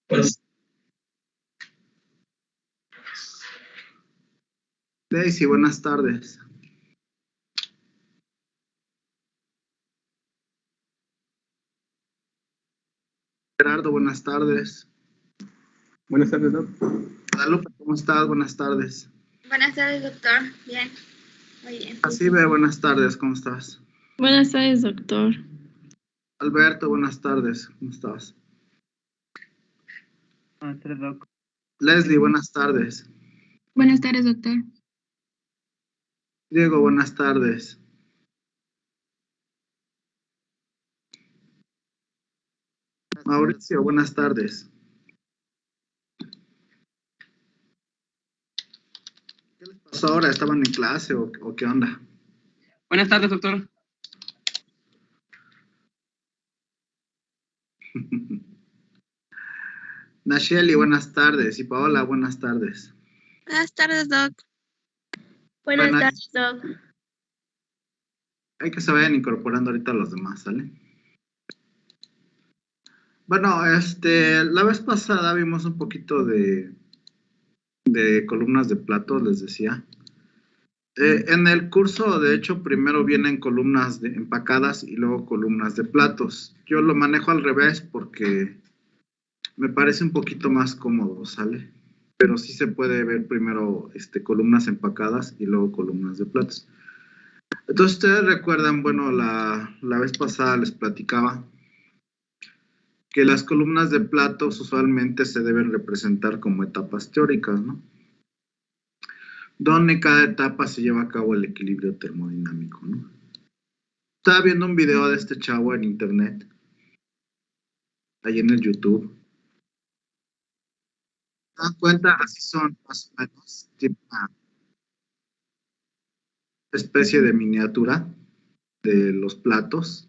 Pues, Daisy, buenas tardes. Gerardo, buenas tardes. Buenas tardes, Doc. Guadalupe, ¿cómo estás? Buenas tardes. Buenas tardes, doctor. Bien, muy bien. Así ve, buenas tardes, ¿cómo estás? Buenas tardes, doctor. Alberto, buenas tardes, ¿cómo estás? Buenas tardes, Doc. Leslie, buenas tardes. Buenas tardes, doctor. Diego, buenas tardes. Mauricio, buenas tardes. ¿Qué les pasó ahora? ¿Estaban en clase o qué onda? Buenas tardes, doctor. Nacheli, buenas tardes. Y Paola, buenas tardes. Buenas tardes, doc. Buenas tardes, doc. Hay que se vayan incorporando ahorita los demás, ¿sale? Bueno, la vez pasada vimos un poquito de columnas de platos, les decía. En el curso, de hecho, primero vienen columnas empacadas y luego columnas de platos. Yo lo manejo al revés porque me parece un poquito más cómodo, ¿sale? Pero sí se puede ver primero columnas empacadas y luego columnas de platos. Entonces, ustedes recuerdan, bueno, la vez pasada les platicaba que las columnas de platos usualmente se deben representar como etapas teóricas, ¿no? Donde cada etapa se lleva a cabo el equilibrio termodinámico, ¿no? Estaba viendo un video de este chavo en internet, ahí en el YouTube. ¿Se dan cuenta? Así son, más o menos, tipo una especie de miniatura de los platos.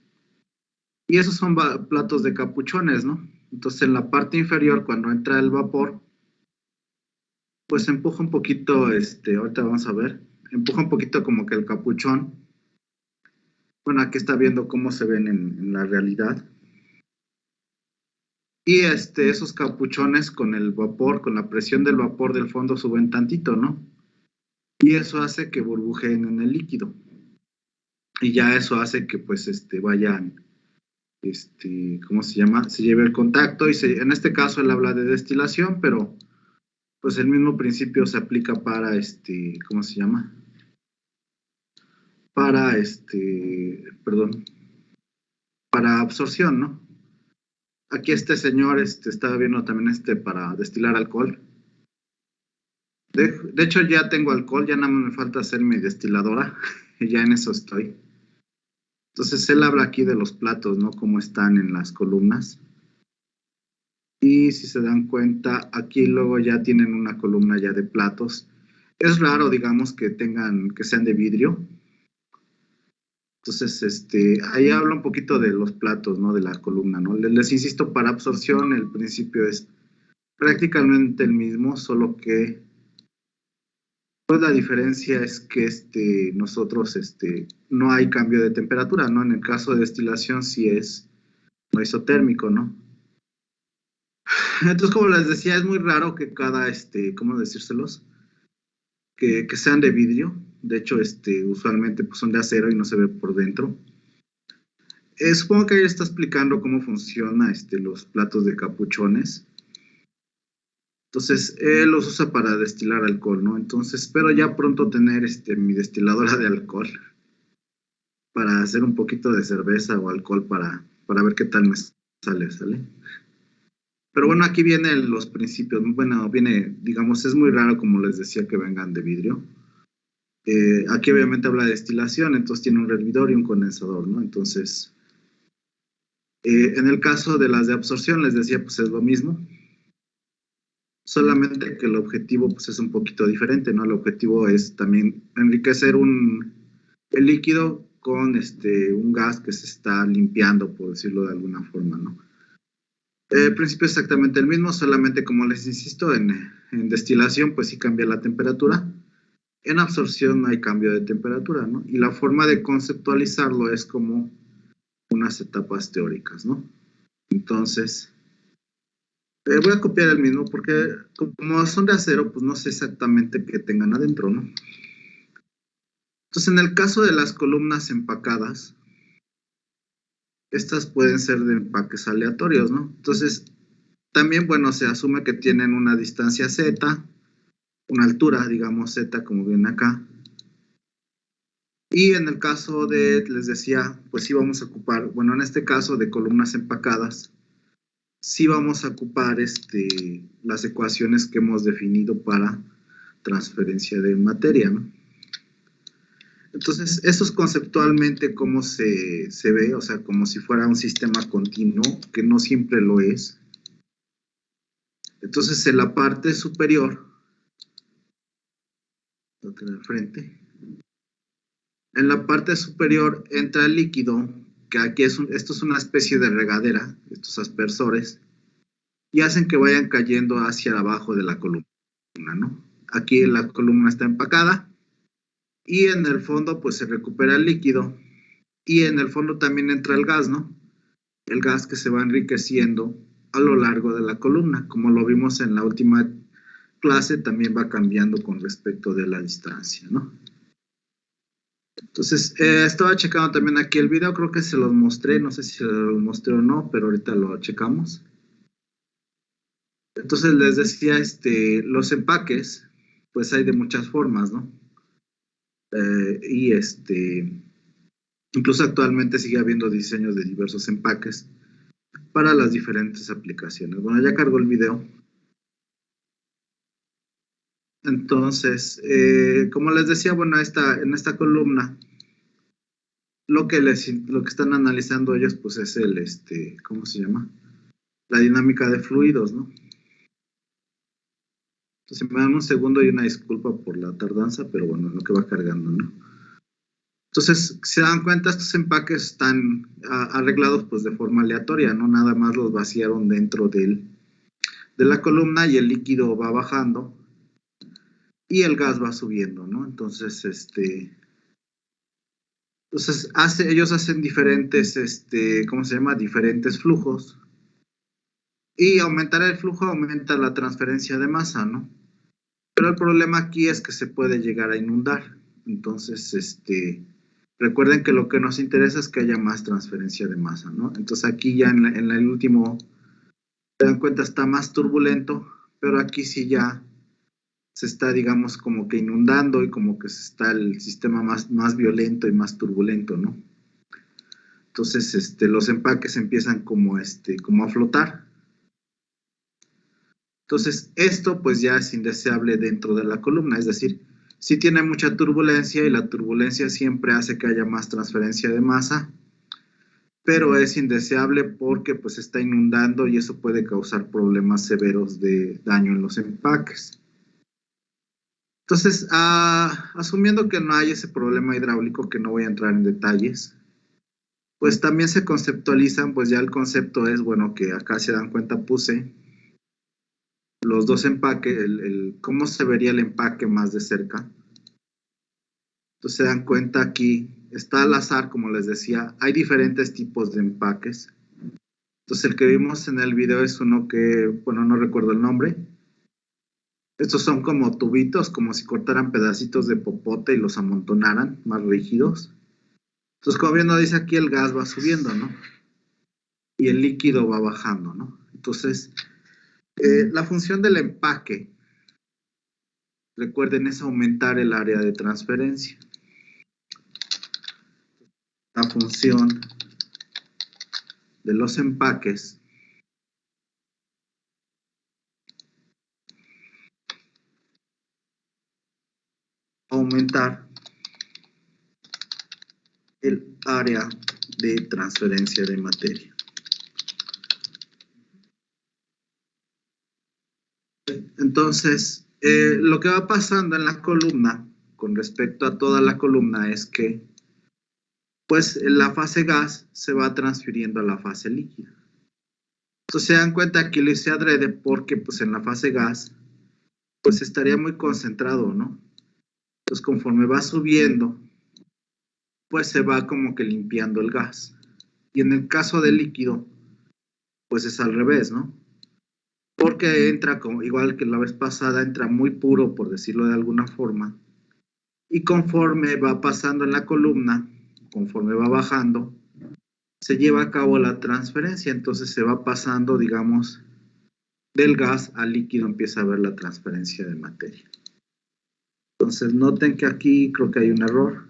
Y esos son platos de capuchones, ¿no? Entonces, en la parte inferior, cuando entra el vapor, pues empuja un poquito, ahorita vamos a ver, empuja un poquito como que el capuchón. Bueno, aquí está viendo cómo se ven en la realidad. Y esos capuchones con el vapor, con la presión del vapor del fondo suben tantito, ¿no? Y eso hace que burbujeen en el líquido. Y ya eso hace que pues vayan, ¿cómo se llama? Se lleve el contacto y en este caso él habla de destilación, pero pues el mismo principio se aplica para ¿cómo se llama? Para para absorción, ¿no? Aquí este señor estaba viendo también para destilar alcohol. De hecho, ya tengo alcohol, ya nada más me falta hacer mi destiladora, y ya en eso estoy. Entonces, él habla aquí de los platos, ¿no? Cómo están en las columnas. Y si se dan cuenta, aquí luego ya tienen una columna ya de platos. Es raro, digamos, que sean de vidrio. Entonces, ahí habla un poquito de los platos, ¿no? De la columna, ¿no? Les insisto, para absorción el principio es prácticamente el mismo, solo que pues la diferencia es que nosotros no hay cambio de temperatura, ¿no? En el caso de destilación sí es no isotérmico, ¿no? Entonces, como les decía, es muy raro que cada, ¿cómo decírselos? Que sean de vidrio. De hecho, usualmente pues, son de acero y no se ve por dentro. Supongo que ella está explicando cómo funciona los platos de capuchones. Entonces, él los usa para destilar alcohol, ¿no? Entonces, espero ya pronto tener mi destiladora de alcohol para hacer un poquito de cerveza o alcohol para ver qué tal me ¿sale? Pero bueno, aquí vienen los principios. Bueno, viene, digamos, es muy raro, como les decía, que vengan de vidrio. Aquí obviamente habla de destilación, entonces tiene un hervidor y un condensador, ¿no? Entonces, en el caso de las de absorción, les decía, pues es lo mismo. Solamente que el objetivo pues, es un poquito diferente, ¿no? El objetivo es también enriquecer el líquido con un gas que se está limpiando, por decirlo de alguna forma, ¿no? El principio es exactamente el mismo, solamente como les insisto, en destilación pues sí cambia la temperatura. En absorción no hay cambio de temperatura, ¿no? Y la forma de conceptualizarlo es como unas etapas teóricas, ¿no? Entonces, Voy a copiar el mismo porque como son de acero, pues no sé exactamente qué tengan adentro, ¿no? Entonces, en el caso de las columnas empacadas, estas pueden ser de empaques aleatorios, ¿no? Entonces, también, bueno, se asume que tienen una distancia Z, una altura, digamos, Z, como ven acá. Y en el caso de, les decía, pues sí vamos a ocupar, bueno, en este caso de columnas empacadas, sí vamos a ocupar las ecuaciones que hemos definido para transferencia de materia, ¿no? Entonces, eso es conceptualmente cómo se ve, o sea, como si fuera un sistema continuo, que no siempre lo es. Entonces, en la parte superior, lo que en el frente, en la parte superior entra el líquido, que aquí esto es una especie de regadera, estos aspersores, y hacen que vayan cayendo hacia abajo de la columna, ¿no? Aquí la columna está empacada, y en el fondo pues se recupera el líquido, y en el fondo también entra el gas, ¿no? El gas que se va enriqueciendo a lo largo de la columna, como lo vimos en la última clase, también va cambiando con respecto de la distancia, ¿no? Entonces, estaba checando también aquí el video, creo que se los mostré, no sé si se los mostré o no, pero ahorita lo checamos. Entonces les decía, los empaques, pues hay de muchas formas, ¿no? Y incluso actualmente sigue habiendo diseños de diversos empaques para las diferentes aplicaciones. Bueno, ya cargó el video. Entonces, como les decía, bueno, en esta columna, lo que están analizando ellos, pues es ¿cómo se llama? La dinámica de fluidos, ¿no? Entonces, me dan un segundo y una disculpa por la tardanza, pero bueno, lo que va cargando, ¿no? Entonces, se dan cuenta, estos empaques están arreglados pues de forma aleatoria, ¿no? Nada más los vaciaron dentro de la columna y el líquido va bajando y el gas va subiendo, ¿no? Entonces, ellos hacen diferentes, ¿cómo se llama? Diferentes flujos. Y aumentar el flujo aumenta la transferencia de masa, ¿no? Pero el problema aquí es que se puede llegar a inundar. Entonces, recuerden que lo que nos interesa es que haya más transferencia de masa, ¿no? Entonces aquí ya en el último, se dan cuenta, está más turbulento, pero aquí sí ya se está, digamos, como que inundando y como que se está el sistema más violento y más turbulento, ¿no? Entonces, los empaques empiezan como a flotar. Entonces, esto pues ya es indeseable dentro de la columna, es decir, sí tiene mucha turbulencia y la turbulencia siempre hace que haya más transferencia de masa, pero es indeseable porque pues está inundando y eso puede causar problemas severos de daño en los empaques. Entonces, asumiendo que no hay ese problema hidráulico, que no voy a entrar en detalles, pues también se conceptualizan, pues ya el concepto es, bueno, que acá se dan cuenta, puse los dos empaques, cómo se vería el empaque más de cerca. Entonces se dan cuenta aquí, está al azar, como les decía, hay diferentes tipos de empaques. Entonces el que vimos en el video es uno que, bueno, no recuerdo el nombre. Estos son como tubitos, como si cortaran pedacitos de popote y los amontonaran, más rígidos. Entonces, como viendo, dice aquí, el gas va subiendo, ¿no? Y el líquido va bajando, ¿no? Entonces, la función del empaque, recuerden, es aumentar el área de transferencia. La función de los empaques aumentar el área de transferencia de materia. Entonces, lo que va pasando en la columna, con respecto a toda la columna, es que pues la fase gas se va transfiriendo a la fase líquida. Entonces se dan cuenta que lo hice adrede porque pues en la fase gas pues estaría muy concentrado, ¿no? Entonces conforme va subiendo, pues se va como que limpiando el gas. Y en el caso del líquido, pues es al revés, ¿no? porque entra, como, igual que la vez pasada, entra muy puro, por decirlo de alguna forma, y conforme va pasando en la columna, conforme va bajando, se lleva a cabo la transferencia, entonces se va pasando, digamos, del gas al líquido, empieza a haber la transferencia de materia. Entonces noten que aquí creo que hay un error.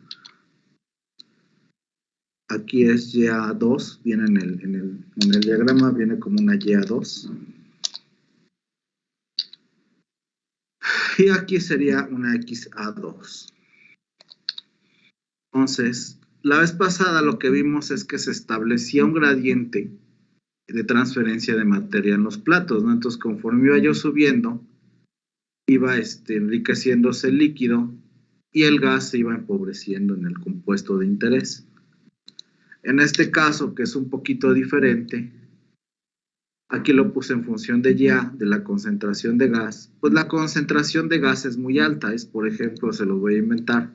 Aquí es YA2, viene en el diagrama, viene como una YA2. Y aquí sería una XA2. Entonces, la vez pasada lo que vimos es que se establecía un gradiente de transferencia de materia en los platos, ¿no? Entonces, conforme iba yo subiendo, iba enriqueciéndose el líquido y el gas se iba empobreciendo en el compuesto de interés. En este caso, que es un poquito diferente, aquí lo puse en función de Ya, de la concentración de gas. Pues la concentración de gas es muy alta, es, por ejemplo, se lo voy a inventar,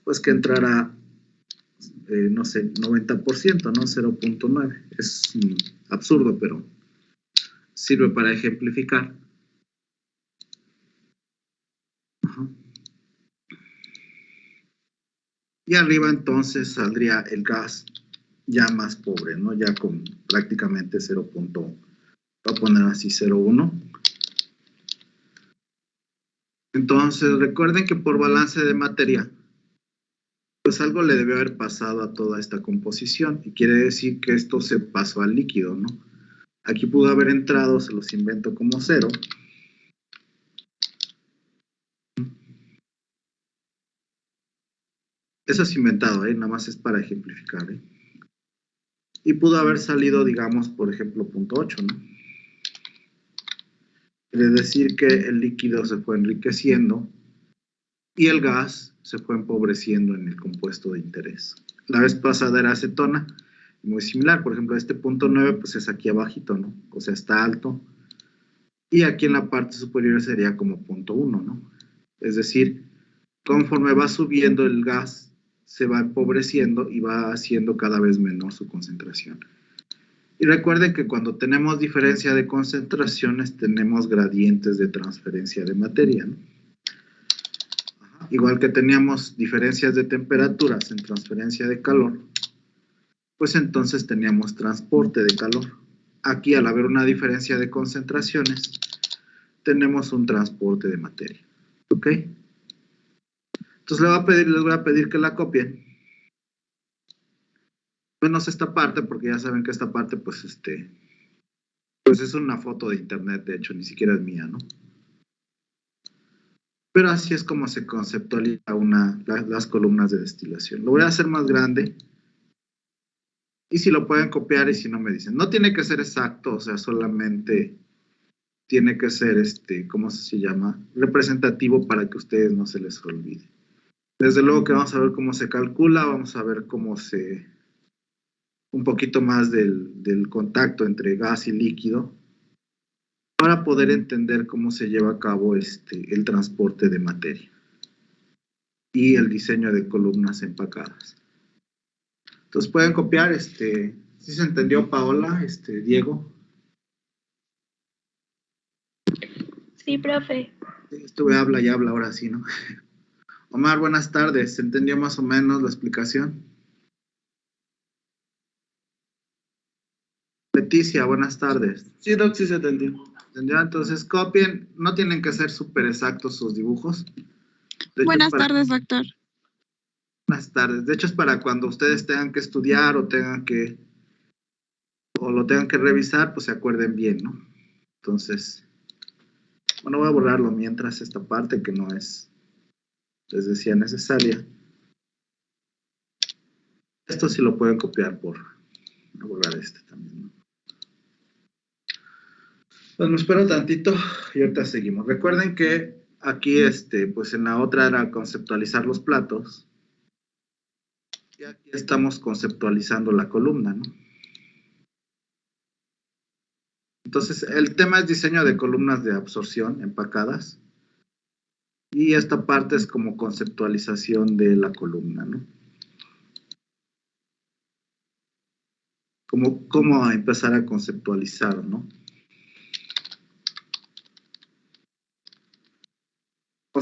pues que entrara, no sé, 90%, ¿no? 0.9. Es absurdo, pero sirve para ejemplificar. Ajá. Y arriba entonces saldría el gas ya más pobre, ¿no? Ya con prácticamente 0. Voy a poner así 0.1. Entonces recuerden que por balance de materia, pues algo le debió haber pasado a toda esta composición y quiere decir que esto se pasó al líquido, ¿no? Aquí pudo haber entrado, se los invento como 0. Eso es inventado, nada más es para ejemplificar, Y pudo haber salido, digamos, por ejemplo, 0.8, ¿no? Quiere decir que el líquido se fue enriqueciendo y el gas se fue empobreciendo en el compuesto de interés. La vez pasada era acetona, muy similar. Por ejemplo, este 0.9 pues es aquí abajito, ¿no? O sea, está alto. Y aquí en la parte superior sería como 0.1, ¿no? Es decir, conforme va subiendo el gas, se va empobreciendo y va haciendo cada vez menor su concentración. Y recuerden que cuando tenemos diferencia de concentraciones, tenemos gradientes de transferencia de materia, ¿no? Igual que teníamos diferencias de temperaturas en transferencia de calor, pues entonces teníamos transporte de calor. Aquí, al haber una diferencia de concentraciones, tenemos un transporte de materia. ¿Ok? Entonces les voy a pedir que la copien. Menos esta parte, porque ya saben que esta parte, pues es una foto de internet, de hecho, ni siquiera es mía, ¿no? Pero así es como se conceptualiza las columnas de destilación. Lo voy a hacer más grande. Y si lo pueden copiar y si no me dicen. No tiene que ser exacto, o sea, solamente tiene que ser, ¿cómo se llama? Representativo para que a ustedes no se les olvide. Desde luego que vamos a ver cómo se calcula, vamos a ver un poquito más del contacto entre gas y líquido, para poder entender cómo se lleva a cabo el transporte de materia y el diseño de columnas empacadas. Entonces pueden copiar, ¿sí se entendió, Paola, Diego? Sí, profe. Estuve habla y habla ahora sí, ¿no? Omar, buenas tardes. ¿Se entendió más o menos la explicación? Leticia, buenas tardes. Sí, Doc, sí se entendió. ¿Entendió? Entonces copien, no tienen que ser súper exactos sus dibujos. De hecho, Buenas tardes, doctor. Buenas tardes. De hecho, es para cuando ustedes tengan que estudiar o lo tengan que revisar, pues se acuerden bien, ¿no? Entonces, bueno, voy a borrarlo mientras esta parte que no es, les decía, necesaria. Esto sí lo pueden copiar voy a borrar también, ¿no? Pues me espero tantito y ahorita seguimos. Recuerden que aquí, pues en la otra era conceptualizar los platos. Y aquí estamos conceptualizando la columna, ¿no? Entonces, el tema es diseño de columnas de absorción empacadas. Y esta parte es como conceptualización de la columna, ¿no? Cómo empezar a conceptualizar, ¿no?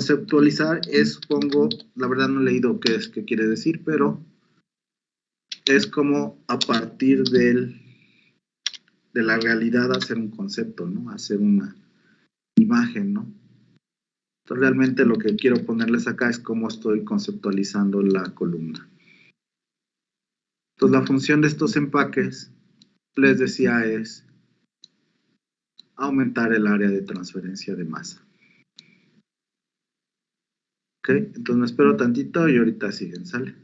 conceptualizar es, supongo, la verdad no he leído qué quiere decir, pero es como a partir de la realidad hacer un concepto, ¿no? Hacer una imagen, ¿no? Entonces, realmente lo que quiero ponerles acá es cómo estoy conceptualizando la columna. Entonces, la función de estos empaques, les decía, es aumentar el área de transferencia de masa. ¿Ok? Entonces, me espero tantito y ahorita siguen, ¿sale?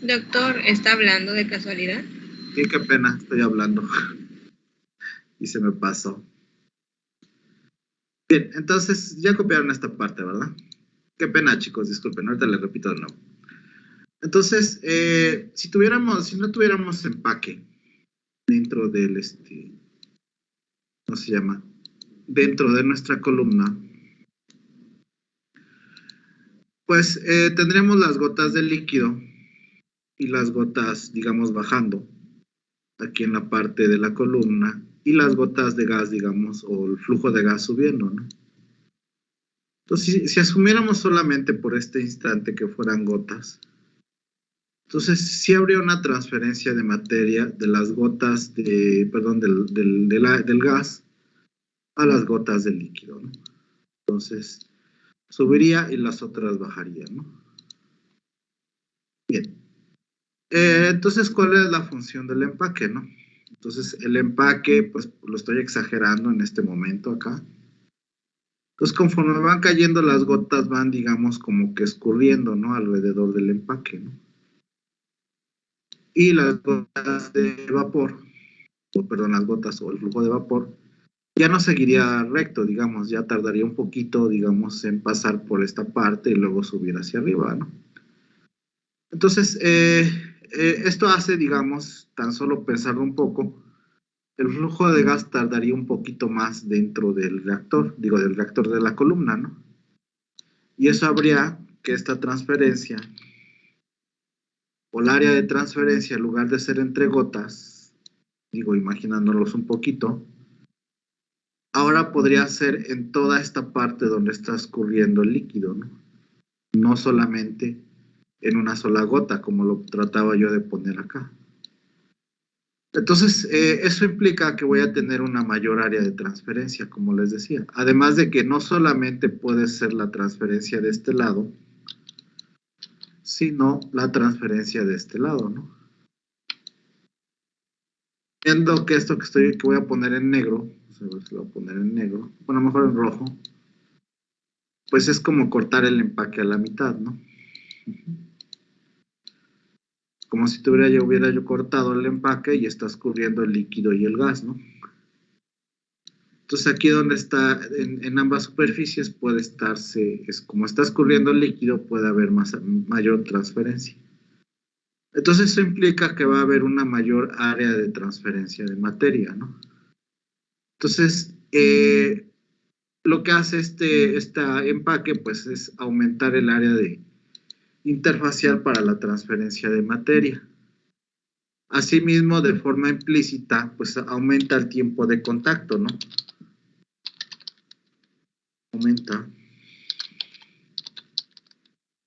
Doctor, ¿está hablando de casualidad? Sí, qué pena, estoy hablando. Y se me pasó. Bien, entonces ya copiaron esta parte, ¿verdad? Qué pena, chicos, disculpen, ahorita les repito de nuevo. Entonces, si no tuviéramos empaque dentro del, ¿cómo se llama? Dentro de nuestra columna, pues tendríamos las gotas de líquido y las gotas, digamos, bajando aquí en la parte de la columna y las gotas de gas, digamos, o el flujo de gas subiendo, ¿no? Entonces, si asumiéramos solamente por este instante que fueran gotas, entonces sí habría una transferencia de materia de las gotas del gas a las gotas del líquido, ¿no? Entonces, subiría y las otras bajarían, ¿no? Bien. Entonces, ¿cuál es la función del empaque, no? Entonces, el empaque, pues lo estoy exagerando en este momento acá. Entonces, conforme van cayendo las gotas, van, digamos, como que escurriendo, ¿no? Alrededor del empaque, ¿no? Y las gotas de vapor, las gotas o el flujo de vapor, ya no seguiría recto, digamos, ya tardaría un poquito, digamos, en pasar por esta parte y luego subir hacia arriba, ¿no? Entonces, esto hace, digamos, tan solo pensarlo un poco, el flujo de gas tardaría un poquito más dentro del reactor, digo, del reactor de la columna, ¿no? Y eso habría que esta transferencia, o el área de transferencia, en lugar de ser entre gotas, digo, imaginándolos un poquito, ahora podría ser en toda esta parte donde está escurriendo el líquido, ¿no? No solamente en una sola gota, como lo trataba yo de poner acá. Entonces, eso implica que voy a tener una mayor área de transferencia, como les decía. Además de que no solamente puede ser la transferencia de este lado, sino la transferencia de este lado, ¿no? Viendo que esto que voy a poner en negro, lo voy a poner en negro, bueno, mejor en rojo, pues es como cortar el empaque a la mitad, ¿no? Como si hubiera yo cortado el empaque y está escurriendo el líquido y el gas, ¿no? Entonces aquí donde está, en ambas superficies puede estarse, como está escurriendo el líquido, puede haber mayor transferencia. Entonces eso implica que va a haber una mayor área de transferencia de materia, ¿no? Entonces, lo que hace este empaque, pues, es aumentar el área de interfacial para la transferencia de materia. Asimismo, de forma implícita, pues aumenta el tiempo de contacto, ¿no? Aumenta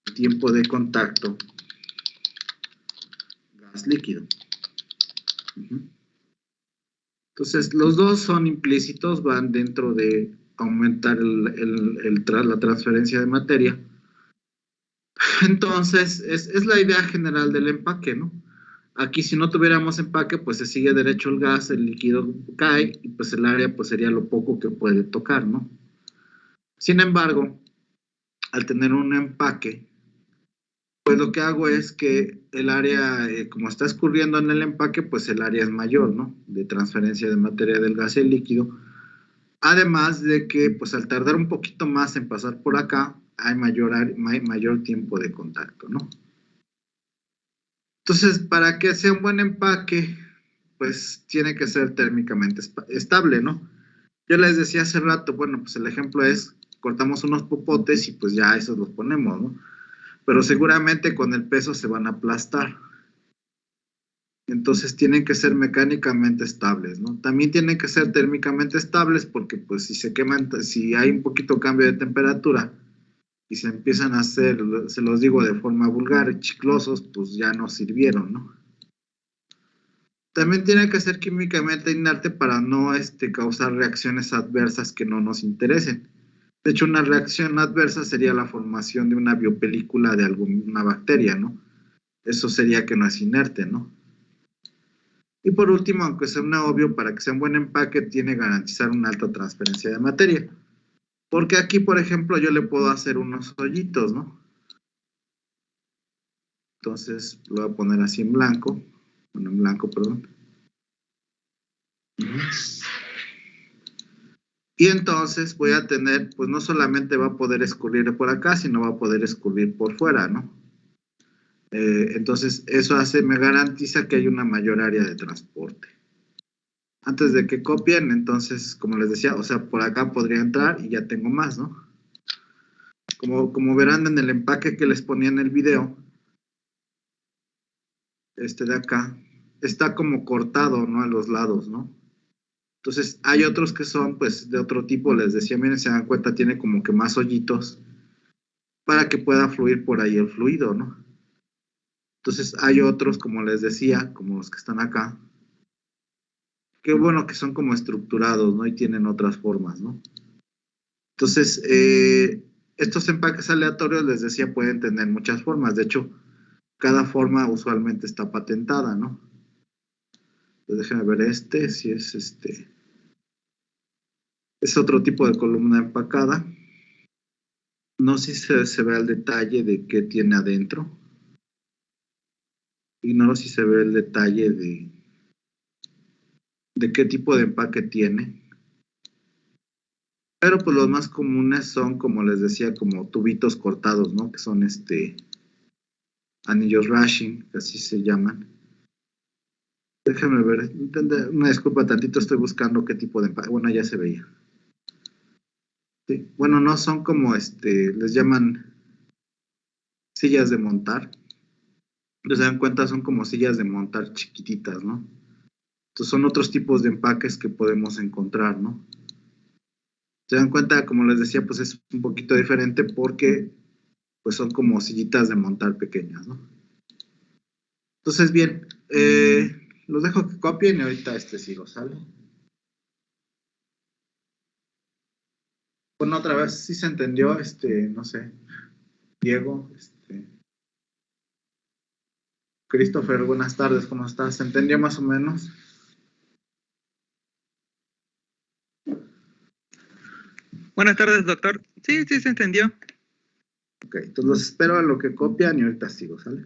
el tiempo de contacto gas líquido. Entonces, los dos son implícitos, van dentro de aumentar la transferencia de materia. Entonces, es la idea general del empaque, ¿no? Aquí, si no tuviéramos empaque, pues se sigue derecho el gas, el líquido cae, y pues el área pues sería lo poco que puede tocar, ¿no? Sin embargo, al tener un empaque, pues lo que hago es que el área, como está escurriendo en el empaque, pues el área es mayor, ¿no? De transferencia de materia del gas y el líquido. Además de que, pues al tardar un poquito más en pasar por acá, hay mayor tiempo de contacto, ¿no? Entonces, para que sea un buen empaque, pues tiene que ser térmicamente estable, ¿no? Yo les decía hace rato, bueno, pues el ejemplo es, cortamos unos popotes y pues ya esos los ponemos, ¿no? Pero seguramente con el peso se van a aplastar. Entonces tienen que ser mecánicamente estables, ¿no? También tienen que ser térmicamente estables porque pues si se queman, si hay un poquito cambio de temperatura y se empiezan a hacer, se los digo de forma vulgar, chiclosos, pues ya no sirvieron, ¿no? También tiene que ser químicamente inerte para no causar reacciones adversas que no nos interesen. De hecho, una reacción adversa sería la formación de una biopelícula de alguna bacteria, ¿no? Eso sería que no es inerte, ¿no? Y por último, aunque sea obvio, para que sea un buen empaque, tiene que garantizar una alta transferencia de materia. Porque aquí, por ejemplo, yo le puedo hacer unos hoyitos, ¿no? Entonces lo voy a poner así en blanco. Bueno, en blanco, perdón. Y entonces voy a tener, pues no solamente va a poder escurrir por acá, sino va a poder escurrir por fuera, ¿no? Entonces eso me garantiza que hay una mayor área de transporte. Antes de que copien, entonces, como les decía, o sea, por acá podría entrar y ya tengo más, ¿no? Como verán en el empaque que les ponía en el video, este de acá, está como cortado, ¿no? A los lados, ¿no? Entonces, hay otros que son, pues, de otro tipo, les decía, miren, se dan cuenta, tiene como que más hoyitos para que pueda fluir por ahí el fluido, ¿no? Entonces, hay otros, como les decía, como los que están acá, que bueno, que son como estructurados, ¿no? Y tienen otras formas, ¿no? Entonces, estos empaques aleatorios, les decía, pueden tener muchas formas. De hecho, cada forma usualmente está patentada, ¿no? Entonces, déjenme ver si es es otro tipo de columna empacada. No sé si se ve el detalle de qué tiene adentro. Ignoro si se ve el detalle de qué tipo de empaque tiene. Pero pues los más comunes son, como les decía, como tubitos cortados, ¿no? Que son anillos rashing, que así se llaman. Déjame ver, una disculpa tantito, estoy buscando qué tipo de empaque. Bueno, ya se veía. Sí. Bueno, no son como les llaman sillas de montar. Se dan cuenta, son como sillas de montar chiquititas, ¿no? Entonces son otros tipos de empaques que podemos encontrar, ¿no? Se dan cuenta, como les decía, pues es un poquito diferente porque pues son como sillitas de montar pequeñas, ¿no? Entonces, bien, los dejo que copien y ahorita sigo, ¿sale? Bueno, otra vez, sí se entendió, no sé, Diego, Christopher, buenas tardes, ¿cómo estás? ¿Se entendió más o menos? Buenas tardes, doctor. Sí, sí se entendió. Ok, entonces los espero a lo que copian y ahorita sigo, ¿sale?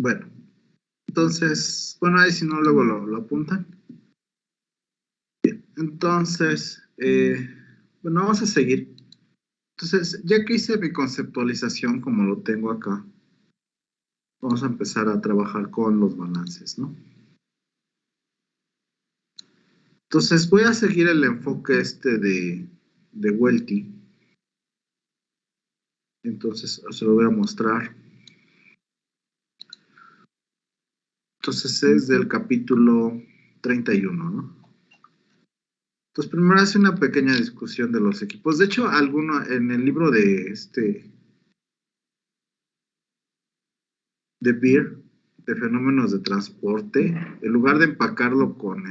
Bueno, entonces, bueno, ahí si no, luego lo apuntan. Bien, entonces, bueno, vamos a seguir. Entonces, ya que hice mi conceptualización como lo tengo acá, vamos a empezar a trabajar con los balances, ¿no? Entonces, voy a seguir el enfoque de Welty. Entonces, se lo voy a mostrar. Entonces, es del capítulo 31, ¿no? Entonces, primero hace una pequeña discusión de los equipos. De hecho, alguno en el libro de Beer, de fenómenos de transporte, en lugar de empacarlo con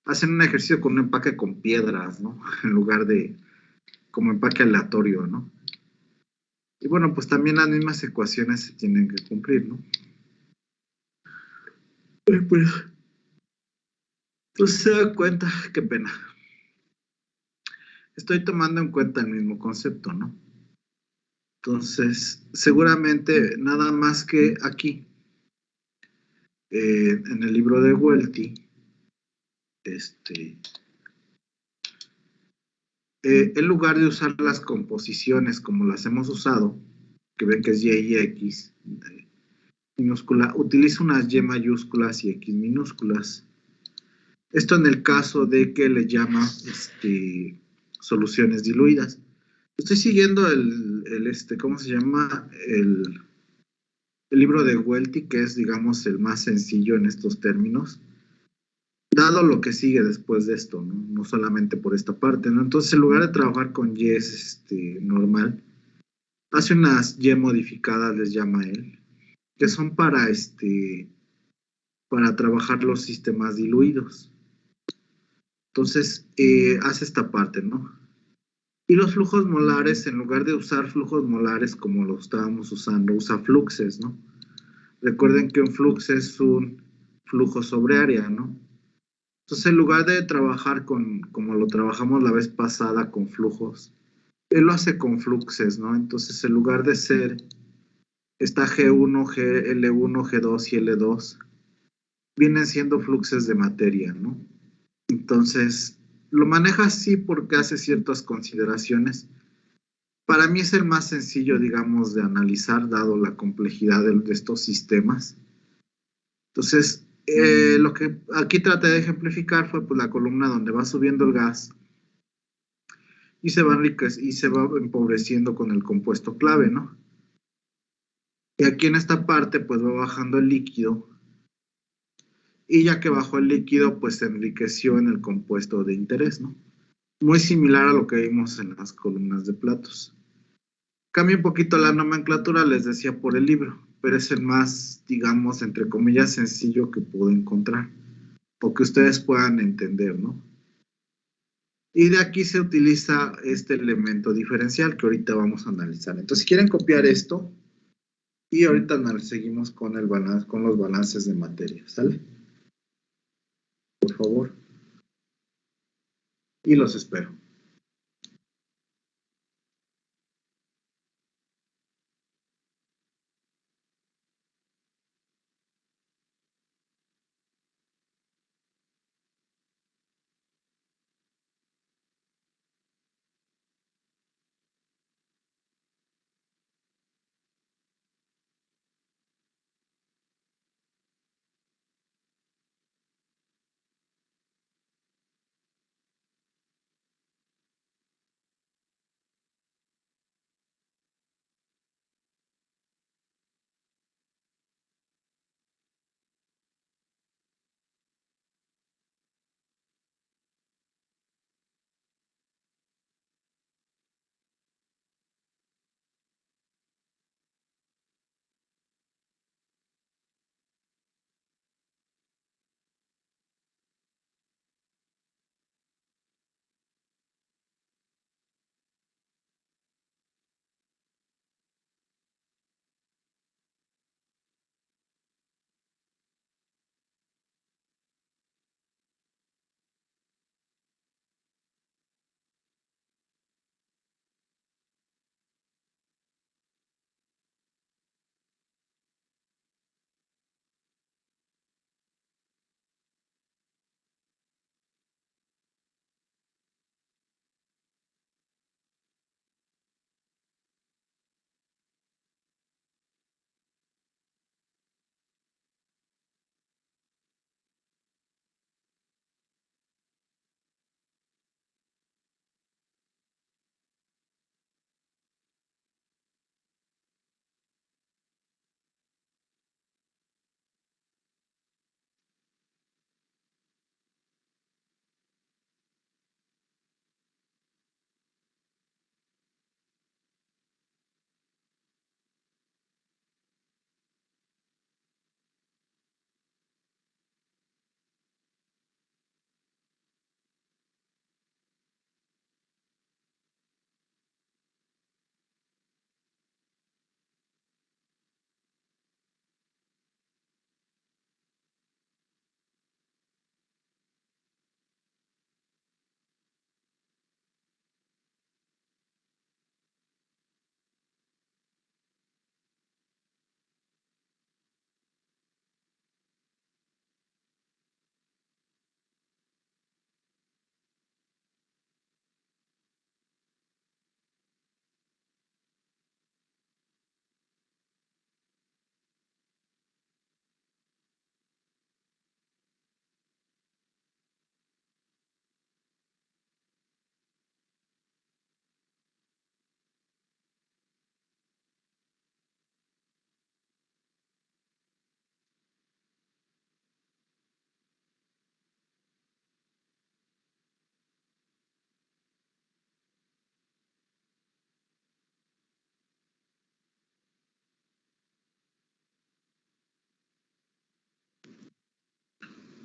hacen un ejercicio con un empaque con piedras, ¿no? En lugar de como empaque aleatorio, ¿no? Y bueno, pues también las mismas ecuaciones se tienen que cumplir, ¿no? Pues, entonces se da cuenta, qué pena. Estoy tomando en cuenta el mismo concepto, ¿no? Entonces, seguramente nada más que aquí, en el libro de Welty, en lugar de usar las composiciones como las hemos usado, que ven que es Y y X minúscula, utiliza unas Y mayúsculas y X minúsculas. Esto en el caso de que le llama soluciones diluidas. Estoy siguiendo ¿cómo se llama? El libro de Welty, que es, digamos, el más sencillo en estos términos, dado lo que sigue después de esto, ¿no? No solamente por esta parte, ¿no? Entonces, en lugar de trabajar con Y normal, hace unas Y modificadas, les llama él, que son para trabajar los sistemas diluidos. Entonces, hace esta parte, ¿no? Y los flujos molares, en lugar de usar flujos molares como lo estábamos usando, usa fluxes, ¿no? Recuerden que un flux es un flujo sobre área, ¿no? Entonces, en lugar de trabajar como lo trabajamos la vez pasada con flujos, él lo hace con fluxes, ¿no? Entonces, en lugar de ser, está G1, L1, G2 y L2, vienen siendo fluxes de materia, ¿no? Entonces, lo maneja así porque hace ciertas consideraciones. Para mí es el más sencillo, digamos, de analizar, dado la complejidad de estos sistemas. Entonces, lo que aquí traté de ejemplificar fue pues, la columna donde va subiendo el gas y y se va empobreciendo con el compuesto clave, ¿no? Y aquí en esta parte, pues va bajando el líquido, y ya que bajó el líquido, pues se enriqueció en el compuesto de interés, ¿no? Muy similar a lo que vimos en las columnas de platos. Cambia un poquito la nomenclatura, les decía, por el libro, pero es el más, digamos, entre comillas, sencillo que puedo encontrar, o que ustedes puedan entender, ¿no? Y de aquí se utiliza este elemento diferencial que ahorita vamos a analizar. Entonces, si quieren copiar esto, y ahorita seguimos con con los balances de materia, ¿sale? Por favor. Y los espero.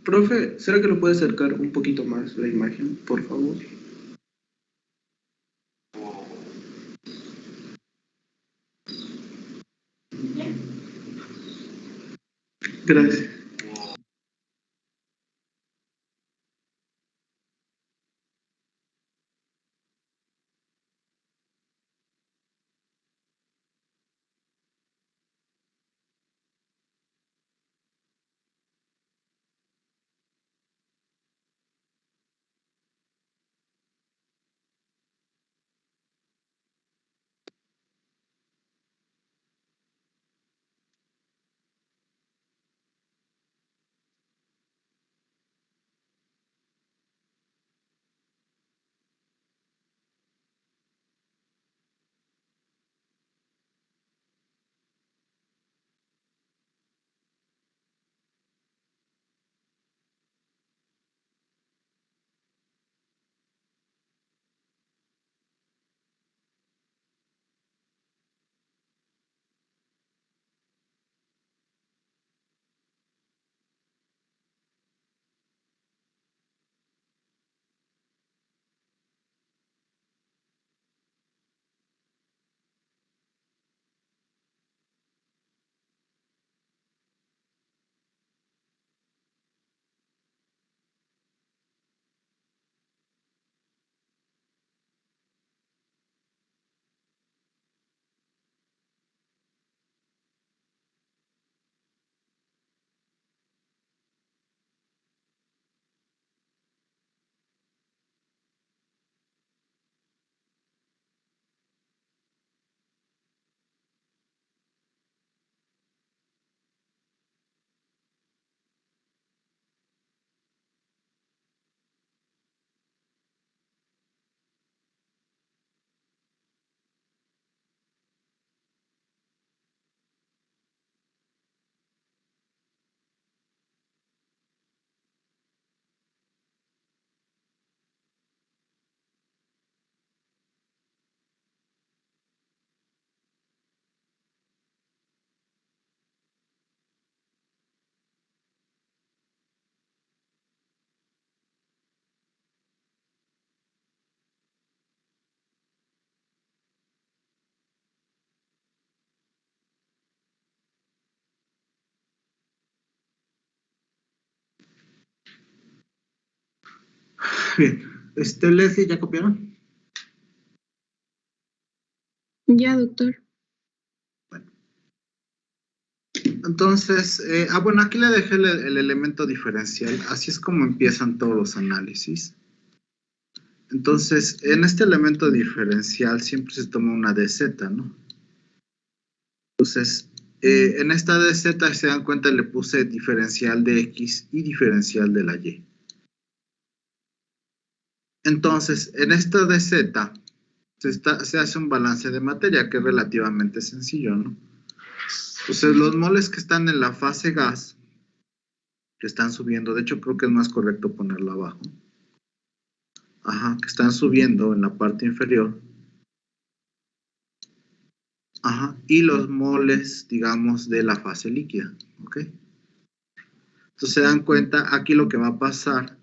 Profe, ¿será que lo puede acercar un poquito más la imagen, por favor? Gracias. Bien, Leslie, ¿ya copiaron? Ya, doctor. Entonces, bueno, aquí le dejé el elemento diferencial, así es como empiezan todos los análisis. Entonces, en este elemento diferencial siempre se toma una DZ, ¿no? Entonces, en esta DZ, si se dan cuenta, le puse diferencial de X y diferencial de la Y. Entonces, en esta DZ se hace un balance de materia que es relativamente sencillo, ¿no? Entonces, los moles que están en la fase gas, que están subiendo, de hecho creo que es más correcto ponerlo abajo, ajá, que están subiendo en la parte inferior, ajá, y los moles, digamos, de la fase líquida, ¿ok? Entonces, se dan cuenta, aquí lo que va a pasar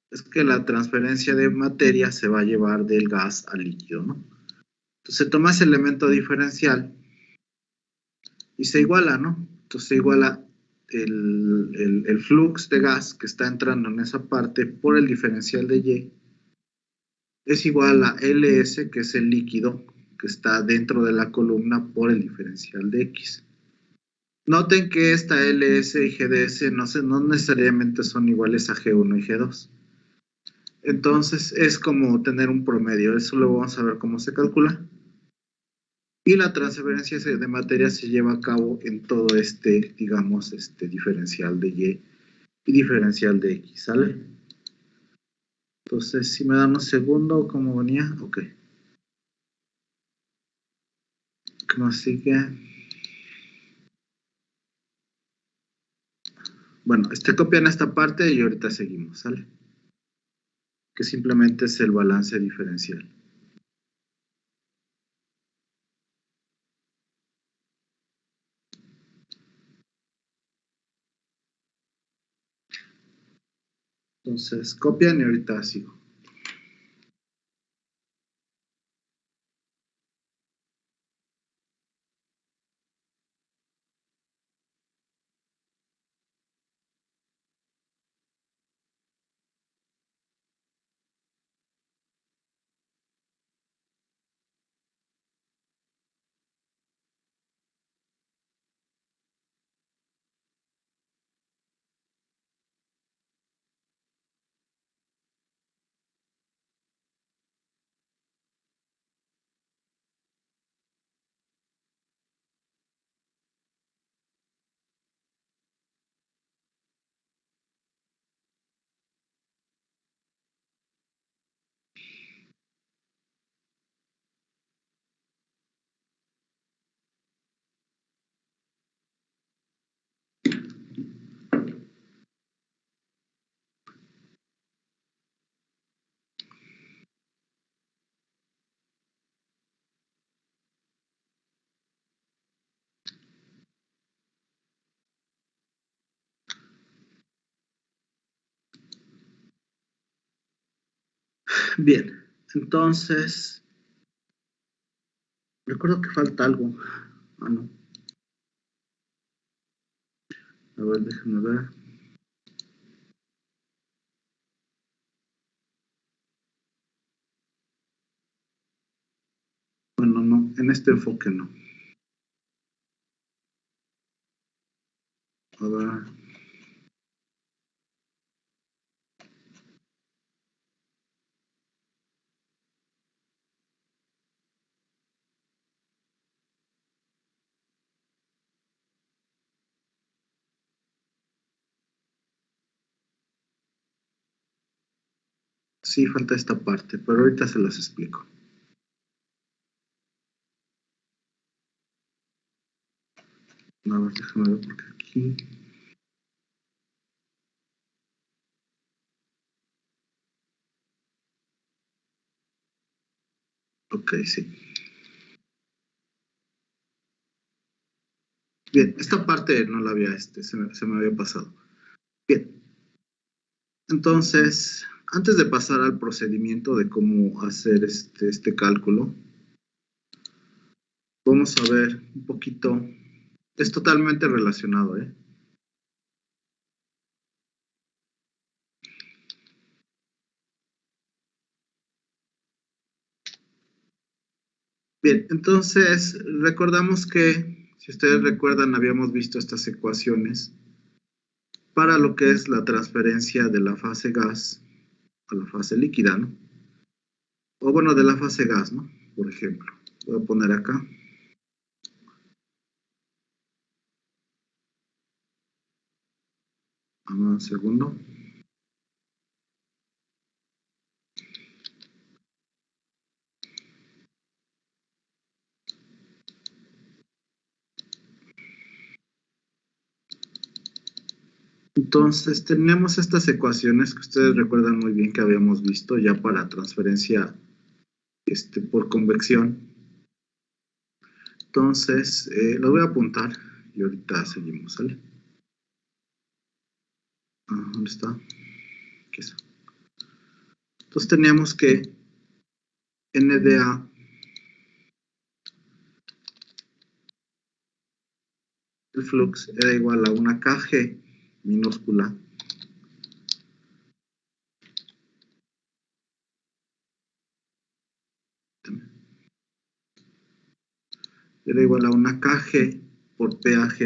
es que la transferencia de materia se va a llevar del gas al líquido, ¿no? Entonces, se toma ese elemento diferencial y se iguala, ¿no? Entonces, se iguala el flux de gas que está entrando en esa parte por el diferencial de Y es igual a LS, que es el líquido que está dentro de la columna por el diferencial de X. Noten que esta LS y GDS no necesariamente son iguales a G1 y G2. Entonces es como tener un promedio, eso luego vamos a ver cómo se calcula. Y la transferencia de materia se lleva a cabo en todo este, digamos, diferencial de Y y diferencial de X, ¿sale? Entonces, si me dan un segundo, ¿cómo venía? Ok. ¿Qué más sigue? Bueno, copian esta parte y ahorita seguimos, ¿sale? Que simplemente es el balance diferencial. Entonces, copian y ahorita sigo. Bien, entonces, recuerdo que falta algo. Ah, no. A ver, déjenme ver. Bueno, no, en este enfoque no. A ver. Sí, falta esta parte, pero ahorita se las explico. A ver, déjame ver porque aquí. Ok, sí. Bien, esta parte no la había, se me había pasado. Bien, entonces, antes de pasar al procedimiento de cómo hacer este cálculo, vamos a ver un poquito, es totalmente relacionado, ¿eh? Bien, entonces, recordamos que, si ustedes recuerdan, habíamos visto estas ecuaciones para lo que es la transferencia de la fase gas a la fase líquida, ¿no? O bueno, de la fase gas, ¿no? Por ejemplo, voy a poner acá. Un segundo. Entonces, tenemos estas ecuaciones que ustedes recuerdan muy bien que habíamos visto ya para transferencia por convección. Entonces, lo voy a apuntar y ahorita seguimos, ¿sale? ¿Dónde está? Aquí está. Entonces, teníamos que NDA, el flux, era igual a una KG minúscula era igual a una KG por PAG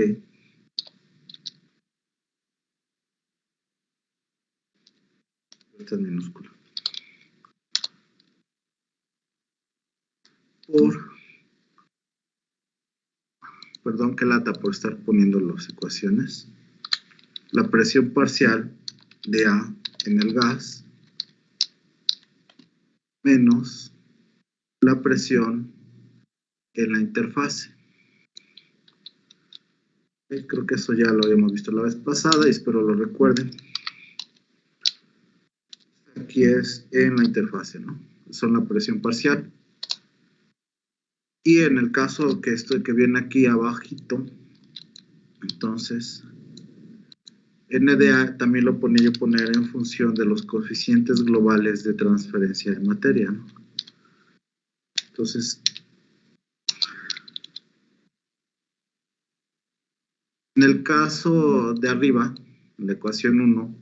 esta es minúscula perdón que lata por estar poniendo las ecuaciones, la presión parcial de A en el gas menos la presión en la interfase. Creo que eso ya lo habíamos visto la vez pasada y espero lo recuerden. Aquí es en la interfase, ¿no? Son la presión parcial. Y en el caso que viene aquí abajito, entonces NDA también lo ponía yo poner en función de los coeficientes globales de transferencia de materia, ¿no? Entonces, en el caso de arriba, en la ecuación 1,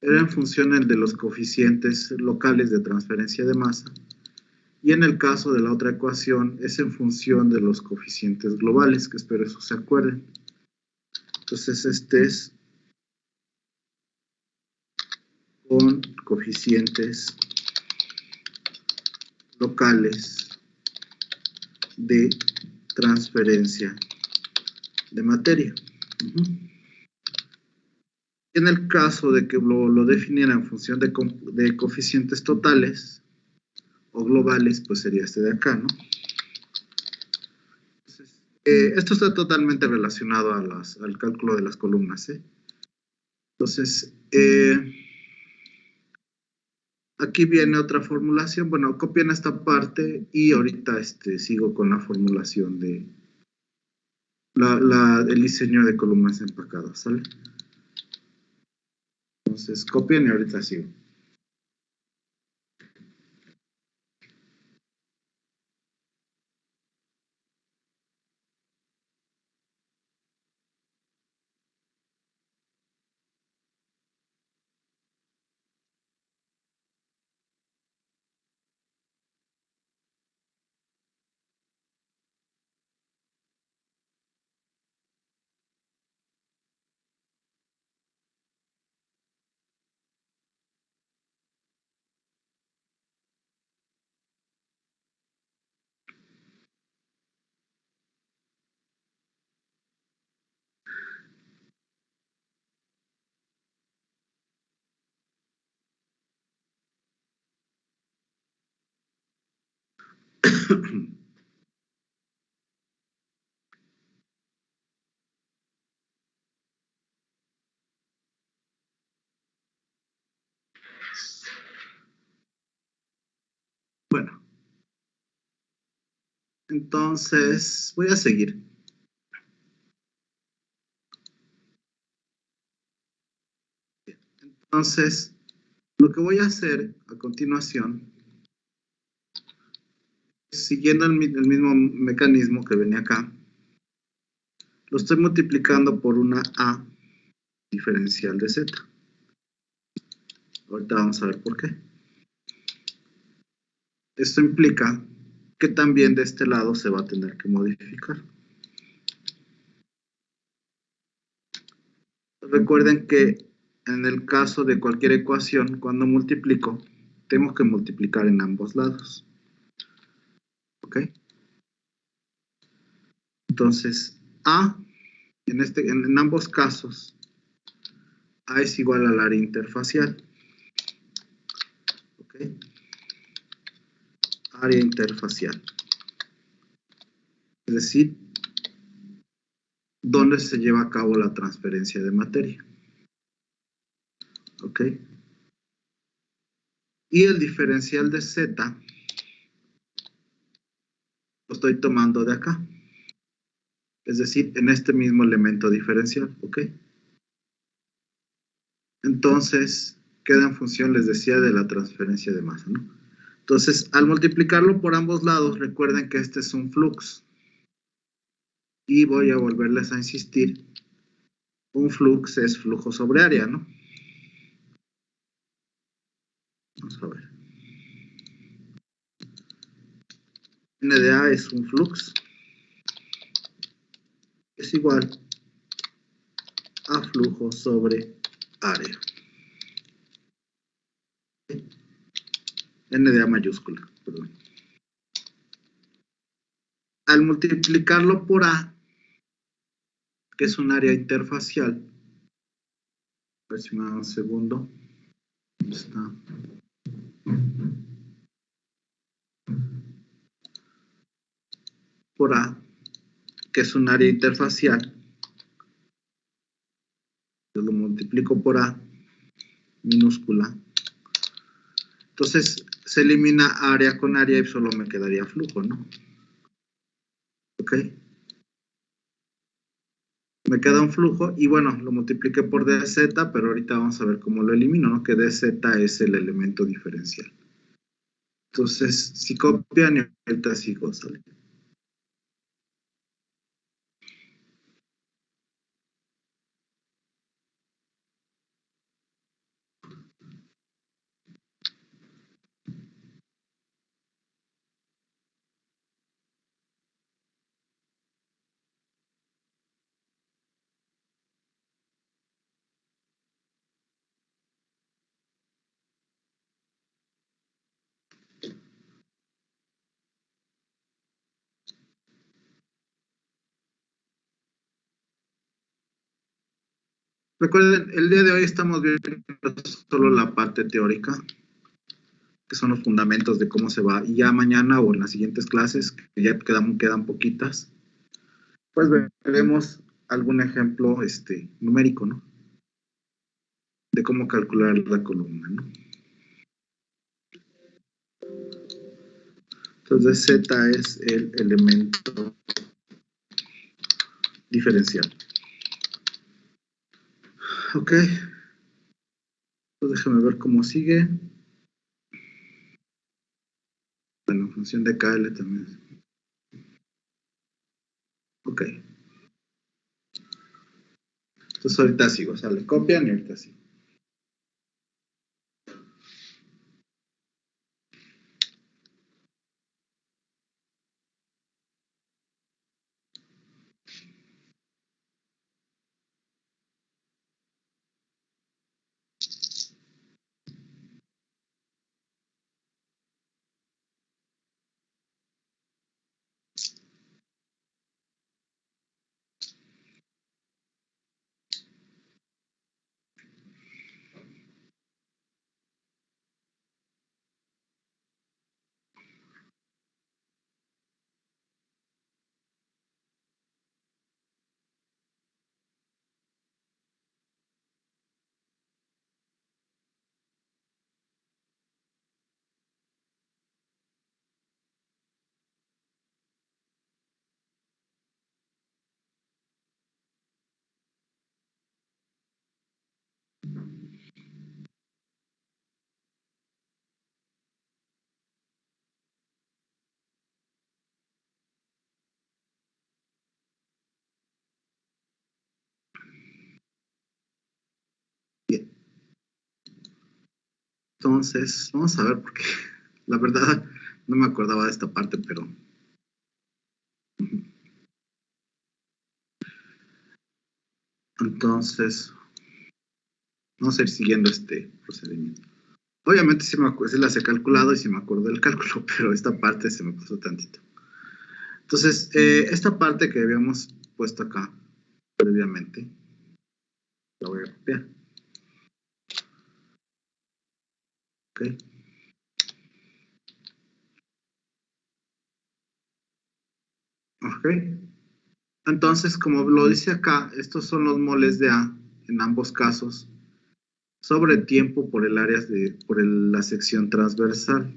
era en función de los coeficientes locales de transferencia de masa, y en el caso de la otra ecuación es en función de los coeficientes globales, que espero eso se acuerden. Entonces, este es con coeficientes locales de transferencia de materia. En el caso de que lo definiera en función de coeficientes totales o globales, pues sería este de acá, ¿no? Entonces, esto está totalmente relacionado al cálculo de las columnas, ¿eh? Entonces, aquí viene otra formulación. Bueno, copian esta parte y ahorita sigo con la formulación de el diseño de columnas empacadas, ¿sale? Entonces, copian y ahorita sigo. Bueno, entonces voy a seguir. Entonces, lo que voy a hacer a continuación, siguiendo el mismo mecanismo que venía acá, lo estoy multiplicando por una A diferencial de Z. Ahorita vamos a ver por qué. Esto implica que también de este lado se va a tener que modificar. Recuerden que en el caso de cualquier ecuación, cuando multiplico, tengo que multiplicar en ambos lados. ¿Ok? Entonces, A, en ambos casos, A es igual al área interfacial. ¿Ok? Área interfacial. Es decir, ¿dónde se lleva a cabo la transferencia de materia? ¿Ok? Y el diferencial de Z lo estoy tomando de acá. Es decir, en este mismo elemento diferencial. ¿Ok? Entonces, queda en función, les decía, de la transferencia de masa, ¿no? Entonces, al multiplicarlo por ambos lados, recuerden que este es un flux. Y voy a volverles a insistir. Un flux es flujo sobre área, ¿no? Vamos a ver. NDA es un flux. Es igual a flujo sobre área. NDA mayúscula, perdón. Al multiplicarlo por A, que es un área interfacial, a ver si me da un segundo. ¿Dónde está? Por A, que es un área interfacial, yo lo multiplico por A minúscula. Entonces se elimina área con área y solo me quedaría flujo, ¿no? ¿Ok? Me queda un flujo y bueno, lo multipliqué por dz, pero ahorita vamos a ver cómo lo elimino, ¿no? Que dz es el elemento diferencial. Entonces, si copian, y ahorita sigo, sale. Recuerden, el día de hoy estamos viendo solo la parte teórica, que son los fundamentos de cómo se va, y ya mañana o en las siguientes clases, que ya quedan poquitas, pues veremos algún ejemplo numérico, ¿no? De cómo calcular la columna, ¿no? Entonces, Z es el elemento diferencial. Ok. Pues déjame ver cómo sigue. Bueno, función de KL también. Ok. Entonces ahorita sigo, sale, copian y ahorita sigo. Bien. Entonces, vamos a ver, porque la verdad no me acordaba de esta parte, pero... Entonces, vamos a ir siguiendo este procedimiento. Obviamente sí las he calculado y sí me acuerdo del cálculo, pero esta parte se me pasó tantito. Entonces, esta parte que habíamos puesto acá previamente, la voy a copiar. Ok. Ok. Entonces, como lo dice acá, estos son los moles de A en ambos casos sobre tiempo por el área la sección transversal.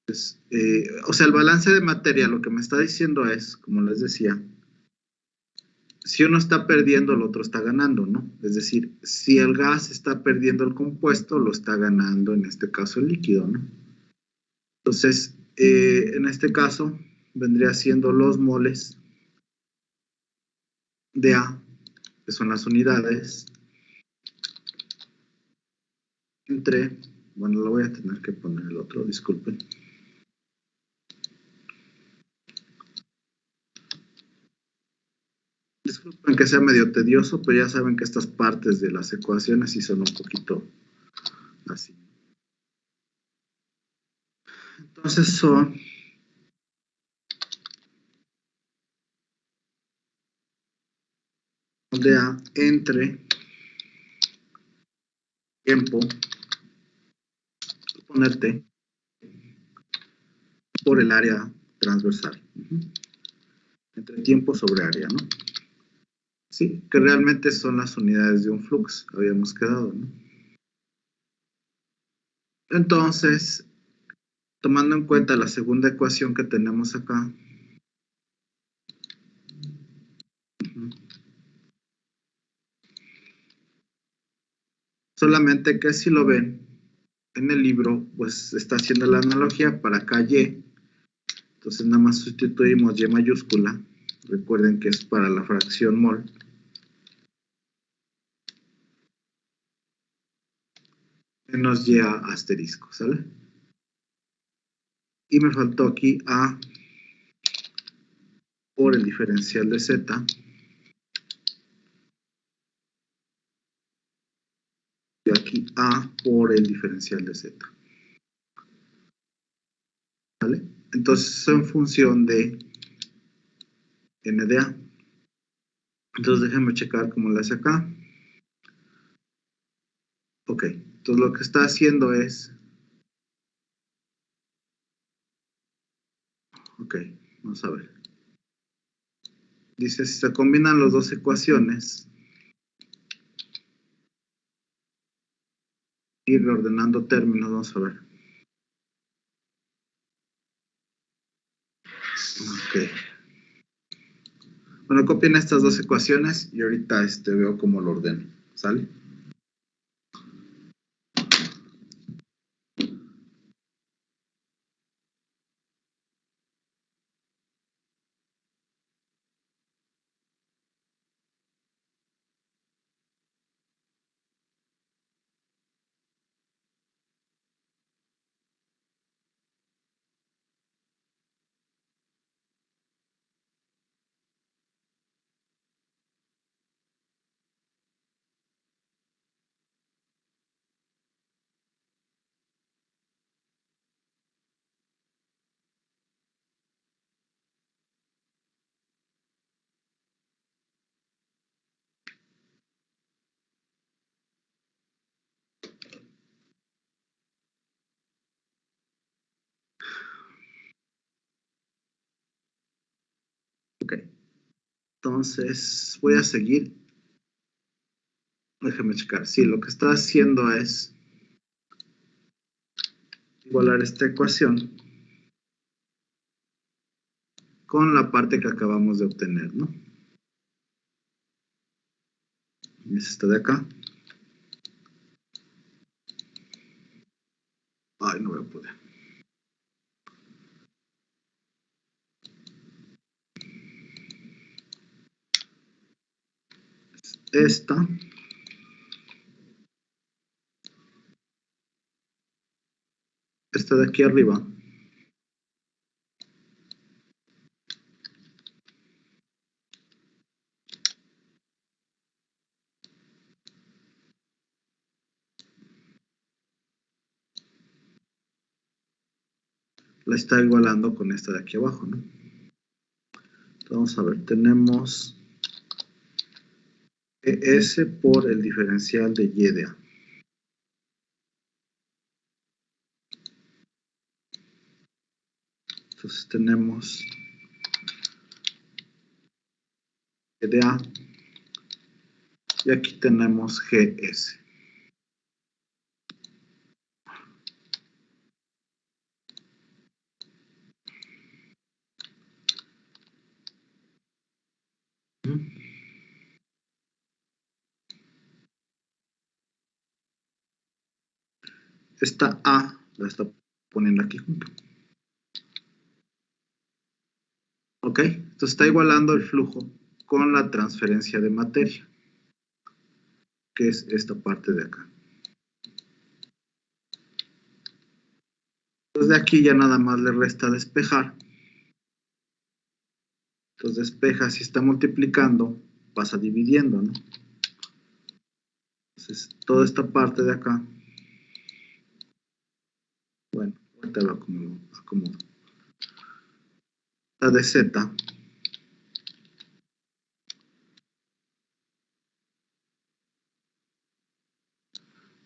Entonces, o sea, el balance de materia lo que me está diciendo es, como les decía, si uno está perdiendo, el otro está ganando, ¿no? Es decir, si el gas está perdiendo el compuesto, lo está ganando, en este caso, el líquido, ¿no? Entonces, en este caso, vendría siendo los moles de A, que son las unidades, entre, bueno, lo voy a tener que poner el otro, disculpen. Disculpen que sea medio tedioso, pero ya saben que estas partes de las ecuaciones sí son un poquito así. Entonces son de A entre tiempo, ponerte por el área transversal. Entre tiempo sobre área, ¿no? Sí, que realmente son las unidades de un flux, habíamos quedado, ¿no? Entonces, tomando en cuenta la segunda ecuación que tenemos acá, Solamente que si lo ven en el libro, pues está haciendo la analogía para acá y. Entonces nada más sustituimos y mayúscula. Recuerden que es para la fracción mol. Menos y asterisco, ¿sale? Y me faltó aquí a por el diferencial de z. Y aquí a por el diferencial de z. ¿Vale? Entonces en función de n de a. Entonces déjenme checar cómo lo hace acá. Ok, entonces lo que está haciendo es. Ok, vamos a ver. Dice, si se combinan las dos ecuaciones, ir reordenando términos, vamos a ver. Ok. Bueno, copien estas dos ecuaciones y ahorita veo cómo lo ordeno. ¿Sale? Ok. Entonces, voy a seguir. Déjame checar. Sí, lo que está haciendo es igualar esta ecuación con la parte que acabamos de obtener, ¿no? Es esta de acá. Ay, no voy a poder. Esta. Esta de aquí arriba. La está igualando con esta de aquí abajo, ¿no? Entonces, vamos a ver, tenemos ES por el diferencial de Y de A. Entonces tenemos Y de A y aquí tenemos GS. Esta A la está poniendo aquí junto. ¿Ok? Entonces está igualando el flujo con la transferencia de materia, que es esta parte de acá. Entonces de aquí ya nada más le resta despejar. Entonces despeja, si está multiplicando, pasa dividiendo, ¿no? Entonces toda esta parte de acá. Bueno, ahorita lo acomodo. La de Z.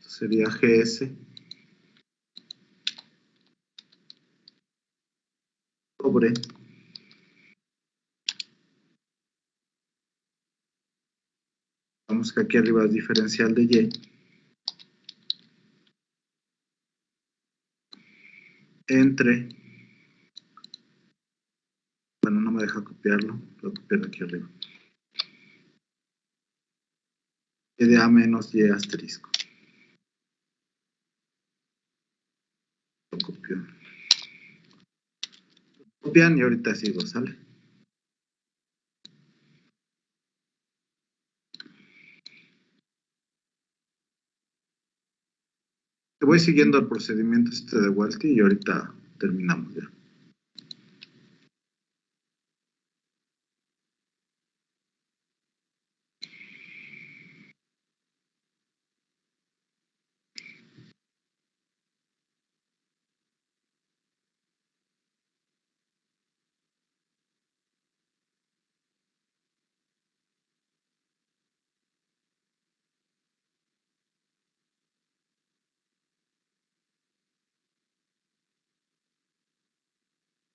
Sería GS sobre vamos que aquí arriba es diferencial de Y entre, bueno, no me deja copiarlo, lo voy a copiar aquí arriba. Y de A menos Y asterisco. copio. Copian y ahorita sigo, ¿sale? Te voy siguiendo el procedimiento de Walty y ahorita terminamos ya.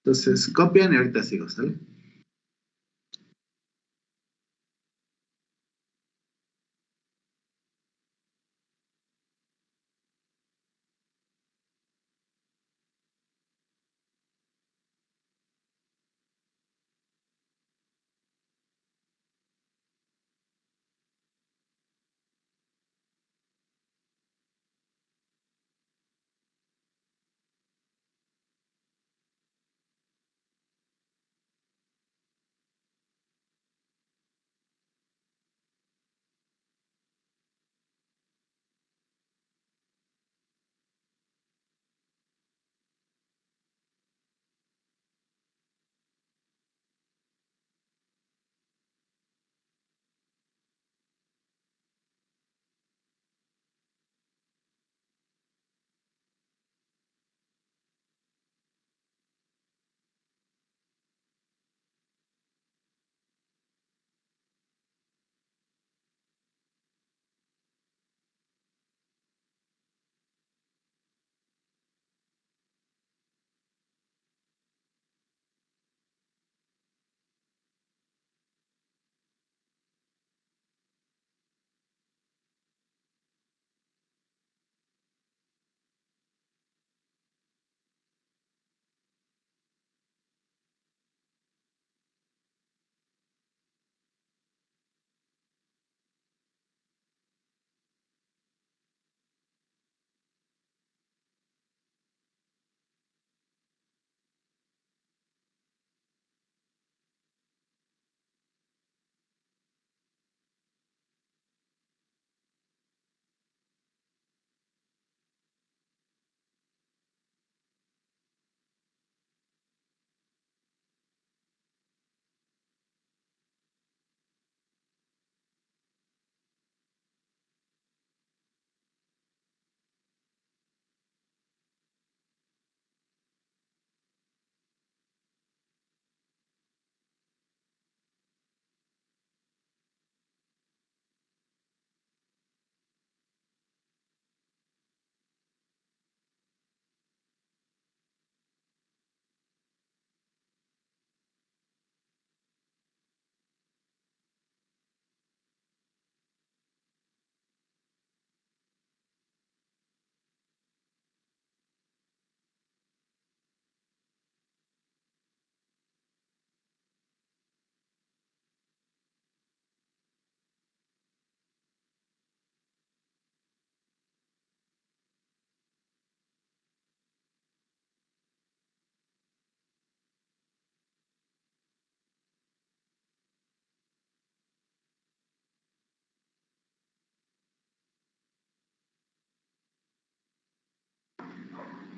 Entonces, copian y ahorita sigo, ¿sale?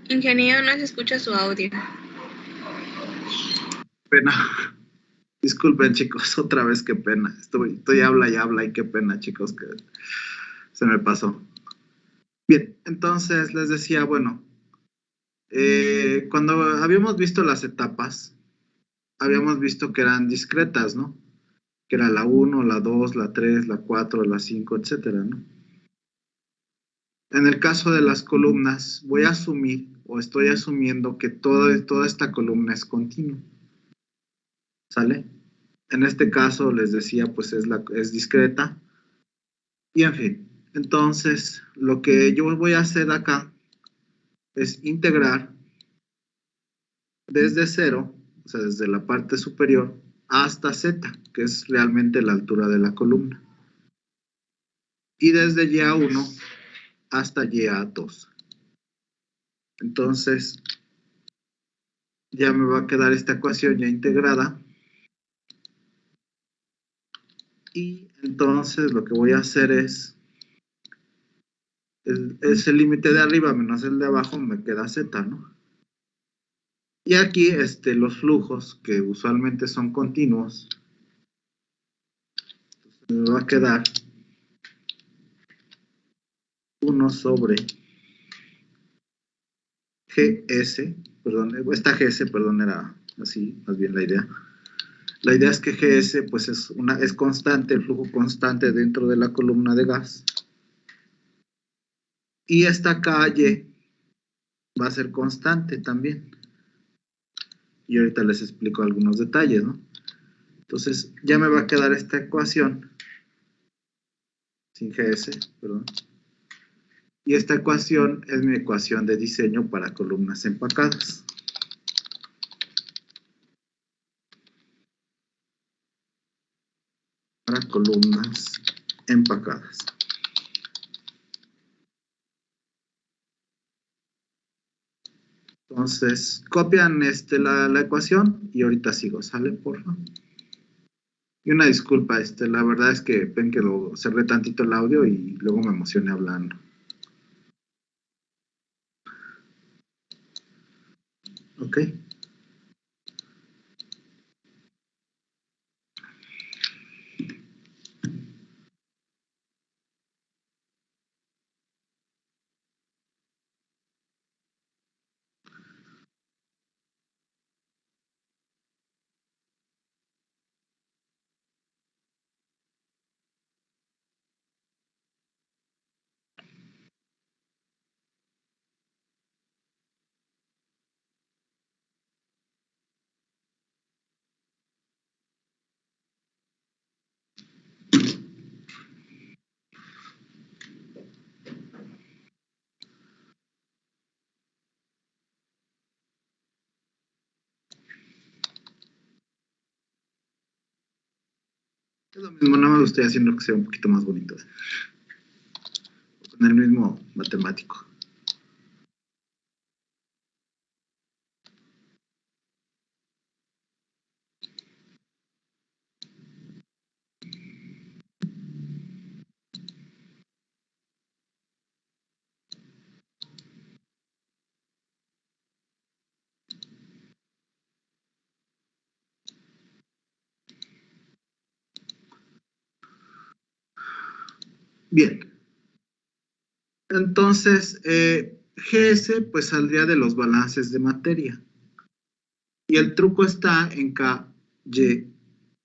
Ingeniero, no se escucha su audio. Pena. Disculpen, chicos, otra vez qué pena. Estoy habla y qué pena, chicos, que se me pasó. Bien, entonces les decía, bueno, cuando habíamos visto las etapas, habíamos visto que eran discretas, ¿no? Que era la 1, la 2, la 3, la 4, la 5, etcétera, ¿no? En el caso de las columnas, voy a asumir o estoy asumiendo que toda esta columna es continua. ¿Sale? En este caso, les decía, pues es discreta. Y en fin, entonces, lo que yo voy a hacer acá es integrar desde 0, o sea, desde la parte superior, hasta Z, que es realmente la altura de la columna. Y desde Y1 hasta Y2. Entonces, ya me va a quedar esta ecuación ya integrada. Y entonces lo que voy a hacer es el límite de arriba menos el de abajo, me queda z, ¿no? Y aquí los flujos, que usualmente son continuos, me va a quedar 1 sobre GS, perdón, esta GS, perdón, era así, más bien la idea. La idea es que GS pues es constante, el flujo constante dentro de la columna de gas. Y esta KY va a ser constante también. Y ahorita les explico algunos detalles, ¿no? Entonces ya me va a quedar esta ecuación, sin GS, perdón. Y esta ecuación es mi ecuación de diseño para columnas empacadas. Para columnas empacadas. Entonces, copian la ecuación y ahorita sigo, ¿sale? Por favor. Y una disculpa, la verdad es que ven que lo cerré tantito el audio y luego me emocioné hablando. ¿Ok? Es lo mismo, nada más lo estoy haciendo que sea un poquito más bonito. Con el mismo matemático. Bien. Entonces, GS pues saldría de los balances de materia. Y el truco está en KY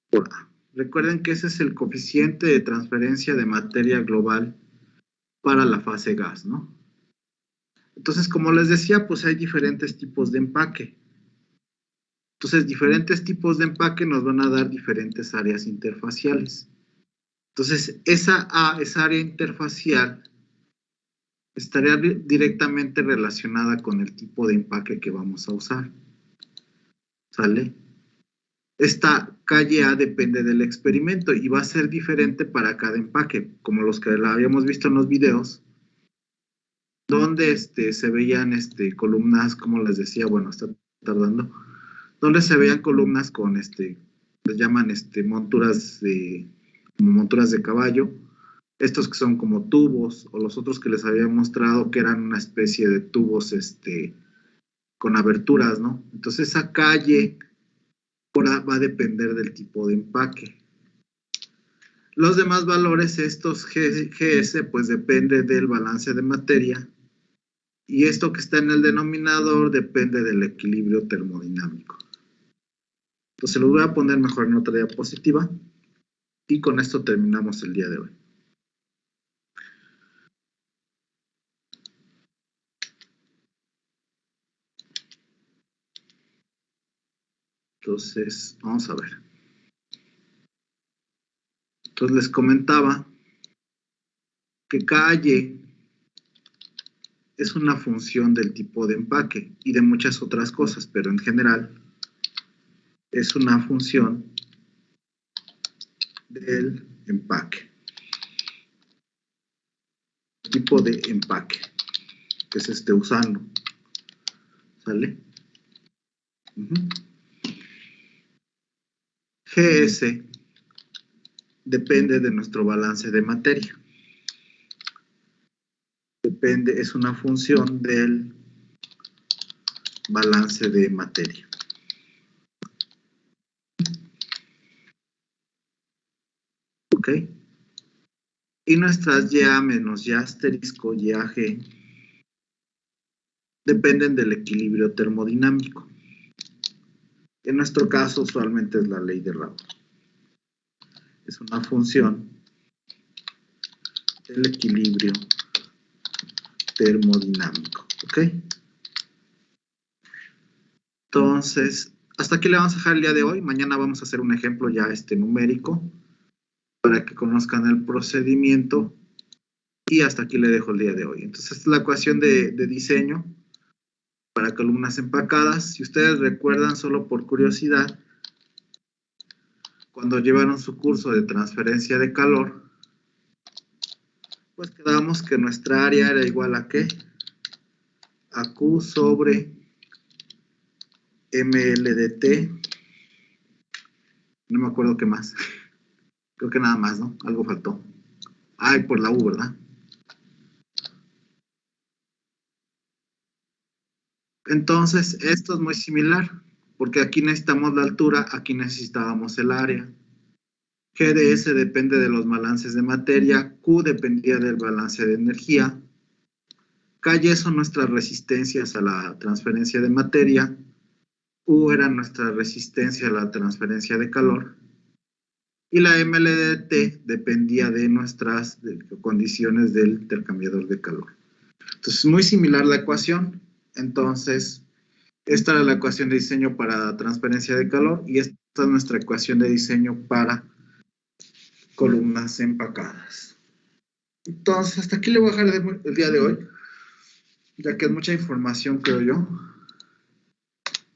por A. Recuerden que ese es el coeficiente de transferencia de materia global para la fase gas, ¿no? Entonces, como les decía, pues hay diferentes tipos de empaque. Entonces, diferentes tipos de empaque nos van a dar diferentes áreas interfaciales. Entonces, esa área interfacial, estaría directamente relacionada con el tipo de empaque que vamos a usar. ¿Sale? Esta calle A depende del experimento y va a ser diferente para cada empaque, como los que la habíamos visto en los videos, donde se veían columnas, como les decía, bueno, está tardando, donde se veían columnas con les llaman monturas como monturas de caballo, estos que son como tubos, o los otros que les había mostrado que eran una especie de tubos con aberturas, ¿no? Entonces esa calle va a depender del tipo de empaque. Los demás valores, estos GS, pues depende del balance de materia, y esto que está en el denominador depende del equilibrio termodinámico. Entonces lo voy a poner mejor en otra diapositiva, y con esto terminamos el día de hoy. Entonces, vamos a ver. Entonces les comentaba que KY es una función del tipo de empaque y de muchas otras cosas, pero en general es una función del empaque. Tipo de empaque que se esté usando. ¿Sale? Ujú. GS depende de nuestro balance de materia. Depende, es una función del balance de materia. ¿Ok? Y nuestras YA menos YA asterisco, YAG, dependen del equilibrio termodinámico. En nuestro caso, usualmente es la ley de Raoult. Es una función del equilibrio termodinámico. ¿Ok? Entonces, hasta aquí le vamos a dejar el día de hoy. Mañana vamos a hacer un ejemplo ya numérico para que conozcan el procedimiento. Y hasta aquí le dejo el día de hoy. Entonces, esta es la ecuación de diseño para columnas empacadas. Si ustedes recuerdan, solo por curiosidad, cuando llevaron su curso de transferencia de calor, pues quedamos que nuestra área era igual a ¿qué? A Q sobre ML de T. No me acuerdo qué más. Creo que nada más, ¿no? Algo faltó. Ay, por la U, ¿verdad? Entonces, esto es muy similar, porque aquí necesitamos la altura, aquí necesitábamos el área. GDS depende de los balances de materia, Q dependía del balance de energía, KY son nuestras resistencias a la transferencia de materia, U era nuestra resistencia a la transferencia de calor, y la MLDT dependía de nuestras condiciones del intercambiador de calor. Entonces, muy similar la ecuación. Entonces, esta era la ecuación de diseño para transferencia de calor y esta es nuestra ecuación de diseño para columnas empacadas. Entonces, hasta aquí le voy a dejar el día de hoy, ya que es mucha información, creo yo.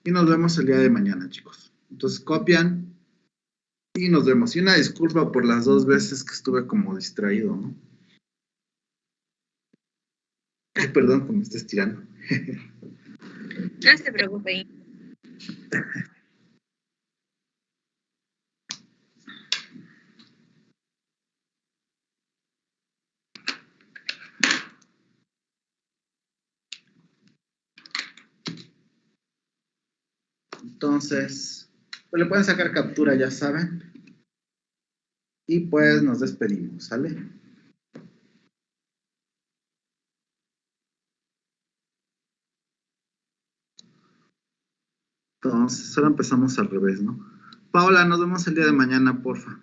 Y nos vemos el día de mañana, chicos. Entonces, copian y nos vemos. Y una disculpa por las 2 veces que estuve como distraído, ¿no? Ay, perdón que me esté estirando. No se preocupe. Entonces, pues le pueden sacar captura, ya saben. Y pues nos despedimos, ¿sale? Entonces, ahora empezamos al revés, ¿no? Paola, nos vemos el día de mañana, porfa.